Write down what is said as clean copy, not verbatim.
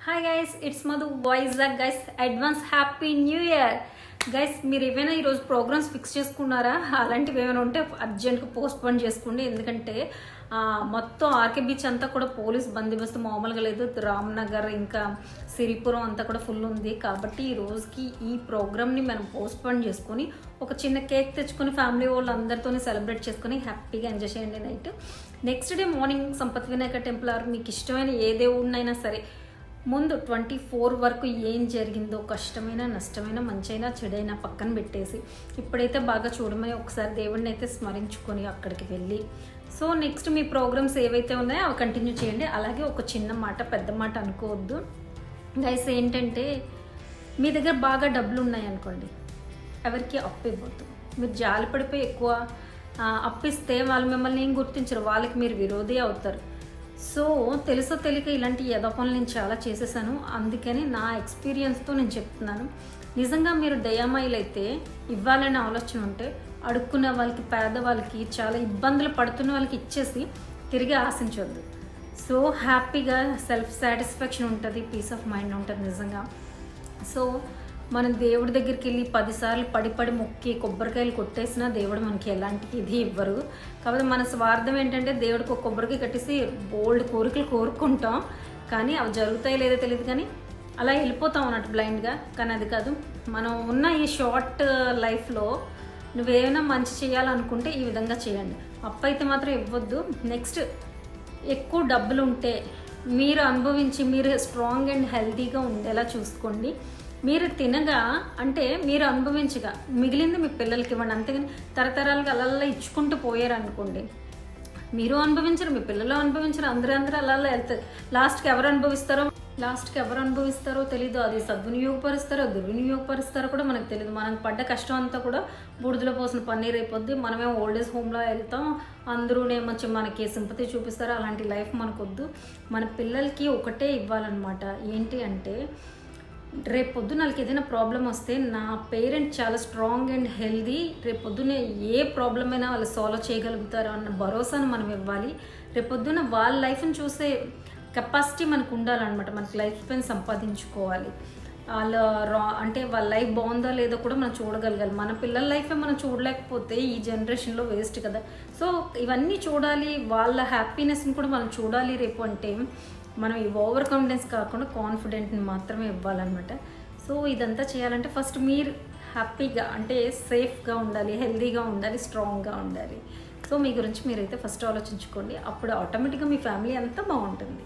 Hi guys, it's Madhu Vizag. Guys, advance happy new year. Guys, మీరు ఏమైనా ఈరోజు ప్రోగ్రామ్స్ ఫిక్స్ చేసుకున్నారా? అలాంటివి ఏమైనా ఉంటే అర్జెంట్గా పోస్ట్ పోన్ చేసుకోండి. ఎందుకంటే మొత్తం ఆర్కే బీచ్ అంతా కూడా పోలీస్ బందోబస్తు మామూలుగా లేదు. రామ్నగర్ ఇంకా సిరిపురం అంతా కూడా ఫుల్ ఉంది. కాబట్టి ఈ రోజుకి ఈ ప్రోగ్రామ్ని మనం పోస్ట్ పోన్ చేసుకొని ఒక చిన్న కేక్ తెచ్చుకొని ఫ్యామిలీ వాళ్ళు అందరితో సెలబ్రేట్ చేసుకొని హ్యాపీగా ఎంజాయ్ చేయండి night. Next day morning Sampath Vinayaka temple or మీకు ఇష్టమైన ఏ దేవుడినైనా సరే ముందు 24 వరకు ఏం జరిగిందో కష్టమైన నష్టమైన మంచైనా చెడైనా పక్కన పెట్టేసి ఇప్పుడైతే బాగా చూడమని ఒకసారి దేవుడిని అయితే స్మరించుకొని అక్కడికి వెళ్ళి సో నెక్స్ట్ మీ ప్రోగ్రామ్స్ ఏవైతే ఉన్నాయో అవి కంటిన్యూ చేయండి. అలాగే ఒక చిన్న మాట పెద్ద మాట అనుకోవద్దు గైస్. ఏంటంటే మీ దగ్గర బాగా డబ్బులు ఉన్నాయనుకోండి, ఎవరికి అప్పు ఇవ్వద్దు. మీరు జాలి పడిపోయి ఎక్కువ అప్పిస్తే వాళ్ళు మిమ్మల్ని ఏం గుర్తించరు, వాళ్ళకి మీరు విరోధి అవుతారు. సో తెలుసో తెలియక ఇలాంటి ఏదో పనులు నేను చాలా చేసేసాను. అందుకని నా ఎక్స్పీరియన్స్తో నేను చెప్తున్నాను. నిజంగా మీరు దయామయులు అయితే ఇవ్వాలనే ఆలోచన ఉంటే అడుక్కున్న వాళ్ళకి, పేదవాళ్ళకి, చాలా ఇబ్బందులు పడుతున్న వాళ్ళకి ఇచ్చేసి తిరిగి ఆశించవద్దు. సో హ్యాపీగా సెల్ఫ్ సాటిస్ఫాక్షన్ ఉంటుంది, పీస్ ఆఫ్ మైండ్ ఉంటుంది నిజంగా. సో మనం దేవుడి దగ్గరికి వెళ్ళి 10 సార్లు పడి మొక్కి కొబ్బరికాయలు కొట్టేసినా దేవుడు మనకి ఎలాంటి ఇది ఇవ్వరు. కాబట్టి మన స్వార్థం ఏంటంటే దేవుడికి ఒక కొబ్బరికాయ కట్టేసి బోల్డ్ కోరికలు కోరుకుంటాం, కానీ అవి జరుగుతాయో లేదో తెలియదు, కానీ అలా వెళ్ళిపోతాం అన్నట్టు బ్లైండ్గా. కానీ అది కాదు, మనం ఉన్న ఈ షార్ట్ లైఫ్లో నువ్వేమైనా మంచి చేయాలనుకుంటే ఈ విధంగా చేయండి. అప్పు అయితే మాత్రం ఇవ్వద్దు. నెక్స్ట్ ఎక్కువ డబ్బులు ఉంటే మీరు అనుభవించి మీరు స్ట్రాంగ్ అండ్ హెల్తీగా ఉండేలా చూసుకోండి. మీరు తినగా అంటే మీరు అనుభవించగా మిగిలింది మీ పిల్లలకి ఇవ్వండి. అంతేగాని తరతరాలుగా అలా ఇచ్చుకుంటూ పోయారు అనుకోండి, మీరు అనుభవించరు, మీ పిల్లలు అనుభవించరు, అందరూ అలా వెళ్తారు. లాస్ట్కి ఎవరు అనుభవిస్తారో తెలీదు. అది సద్వినియోగపరుస్తారో దుర్వినియోగపరుస్తారో కూడా మనకు తెలియదు. మనకు పడ్డ కష్టం అంతా కూడా బూడిదలో పోసిన పన్నీర్ అయిపోద్ది. మనమేమో ఓల్డేజ్ హోమ్లో వెళ్తాం, అందరూనేమో మనకి సింపతి చూపిస్తారు. అలాంటి లైఫ్ మనకొద్దు. మన పిల్లలకి ఒకటే ఇవ్వాలన్నమాట. ఏంటి అంటే రేపు పొద్దున వాళ్ళకి ఏదైనా ప్రాబ్లం వస్తే నా పేరెంట్ చాలా స్ట్రాంగ్ అండ్ హెల్దీ, రేపు పొద్దున్న ఏ ప్రాబ్లం అయినా వాళ్ళు సాల్వ్ చేయగలుగుతారు అన్న భరోసాను మనం ఇవ్వాలి. రేపు పొద్దున వాళ్ళ లైఫ్ని చూసే కెపాసిటీ మనకు ఉండాలన్నమాట. మనకి లైఫ్ పైన సంపాదించుకోవాలి. అంటే వాళ్ళ లైఫ్ బాగుందో లేదో కూడా మనం చూడగలగాలి. మన పిల్లల లైఫే మనం చూడలేకపోతే ఈ జనరేషన్లో వేస్ట్ కదా. సో ఇవన్నీ చూడాలి, వాళ్ళ హ్యాపీనెస్ని కూడా మనం చూడాలి. రేపు అంటే మనం ఈ ఓవర్ కాన్ఫిడెన్స్ కాకుండా కాన్ఫిడెంట్ని మాత్రమే ఇవ్వాలన్నమాట. సో ఇదంతా చేయాలంటే ఫస్ట్ మీరు హ్యాపీగా అంటే సేఫ్గా ఉండాలి, హెల్తీగా ఉండాలి, స్ట్రాంగ్గా ఉండాలి. సో మీ గురించి మీరైతే ఫస్ట్ ఆలోచించుకోండి. అప్పుడు ఆటోమేటిక్గా మీ ఫ్యామిలీ అంతా బాగుంటుంది.